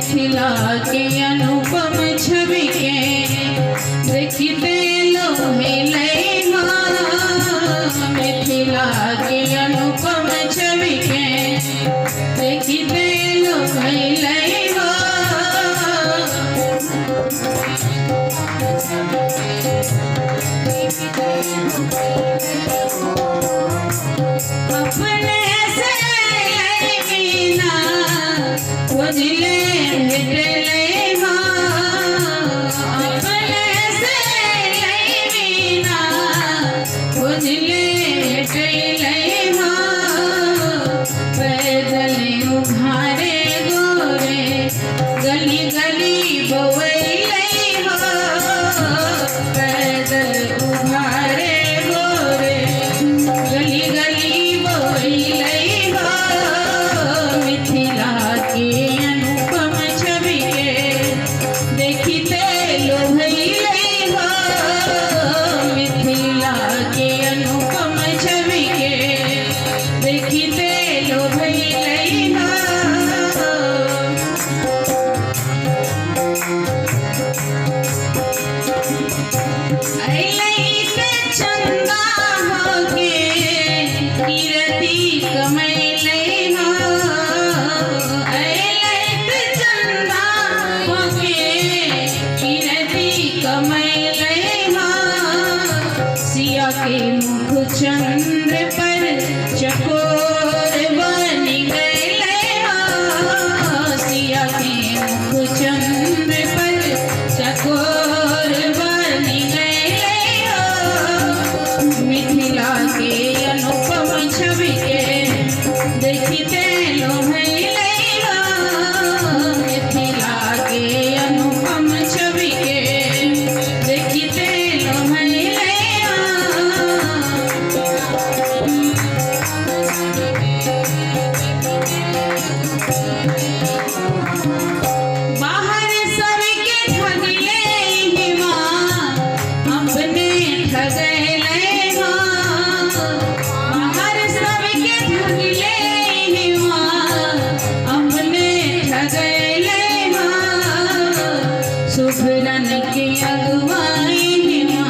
मिथिला के अनुपम छवि के देखते लोभिले मिथिला के अनुपम छवि के देखते लोभिले अपने से बिना बुझले भेटले अपने से बिना बुझले भेटले पैदल उघारे गोरे गली गली बवैले पैदल उघारे गोरे गली गली बवैले मिथिला के अनुपम छवि के देखते लोभैले मिथिला के अनुपम छवि के देखते लोभैले चंदा होके कीरति कमैले चंदा होके कीरति कमैले सिया के मुख चंद्र पर चकोर बन गए सिया के मुख चंद्र पर चकोर बन गए मिथिला के अनुपम छवि के देखते लोभैले मिथिला के अनुपम छवि के देखते लोभैले बाहर सबके ठगले हिमा अपने ठगले बाहर सबके ठगले हिमा अपने ठगले सुभरन के अगुवाई हिमा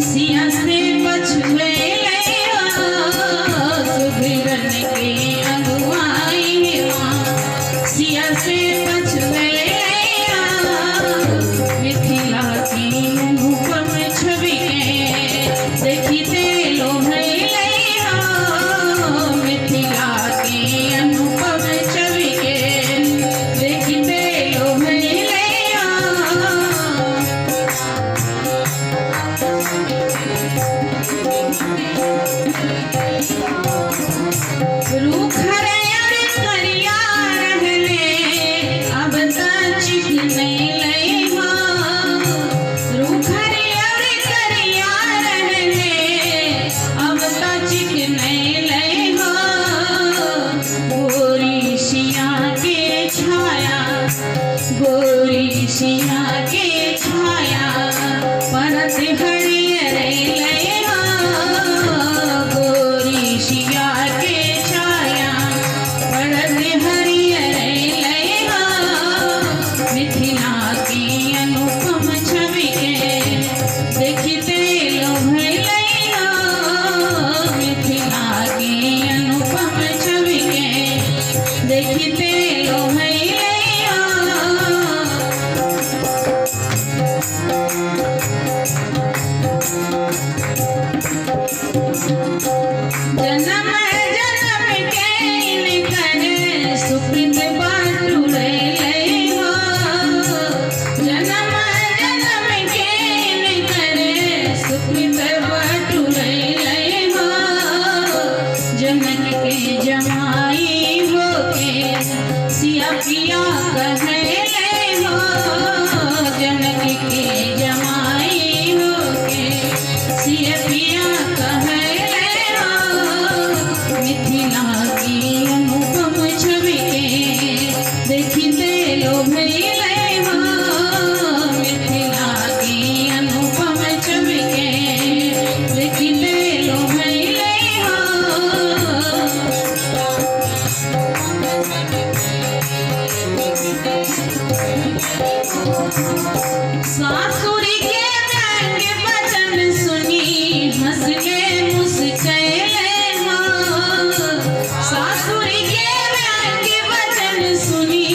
सिया से पछुएले सुभरन के अगुवाई हिमा सिया से पछुएले मिथिला की अनुपम छवि के देखते लोभैले मिथिला की अनुपम छवि के देखते लोभैले रूखरे करिया रहले अब तक चिकने रूखरे करिया रहले अब तक चिकने गोरी सिया के छाया गोरी सिया के छाया परत हरियर गोरी सिया के छाया परत हरियर मिथिला की अनुपम छवि के देखते लोभैले मिथिला की अनुपम छवि के देखते लोभैले जन्म जन्म के इनकर सुकृत बाटुले जन्म जन्म के इनकर सुकृत बाटुले जनक के जमाई होके सिया पिया कहले जनक के जमाई होके सिया पिया कहले मिथिला की अनुपम छवि के देखते लोभैले मिथिला की अनुपम छवि के देखते लोभैले Thank you. सासुर के व्यंग वचन सुनी हंसले मुस्कैले हाँ। सासुर के व्यंग वचन सुनी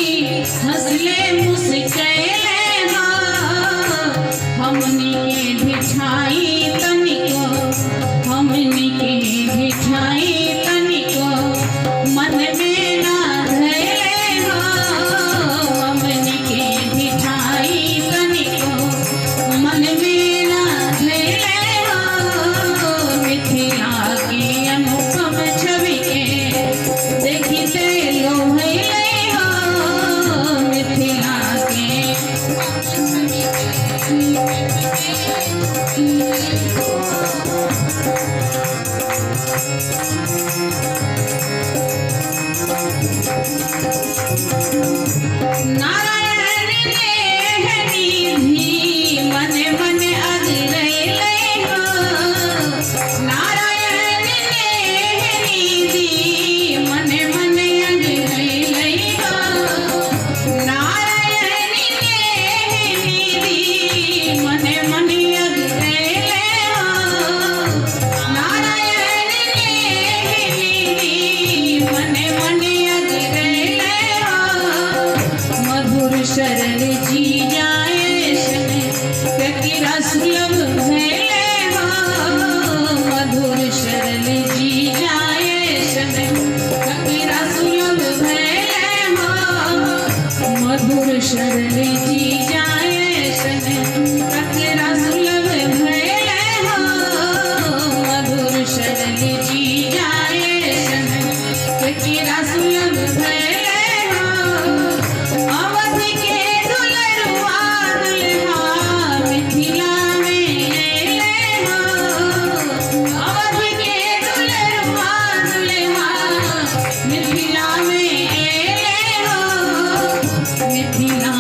हंसले मुस्कैले हाँ। हमनी के भिठाई तनिको हमनी के भिठाई तनिको मन में ना धैले हाँ। हमनी के भिठाई तनिको मन में ना धैले हाँ। मिथिला की अनुपम छवि के देखते लोभैले हाँ। मिथिला के नारायण ने निधि मन मन अगरैले हाँ। नारायण ने निधि मन मन अगरैले हाँ। नारायण ने निधि मन मन अगरैले हाँ। नारायण ने निधि मन मन अगरैले हाँ। मधुर शरण जी जाए ककीरा सुलभ भैले हाँ। मधुर शरण जी जाए ककीरा सुलभ भैले हाँ। मधुर शरण जी जाए ककीरा सुलभ भैले हाँ। मधुर शरण जी जाए ककीरा सुलभ भैले हाँ। अवध के दुलरुआ दुल्हा मिथिला में अइले हाँ। अवध के दुलरुआ दुल्हा मिथिला में अइले हाँ। मिथिला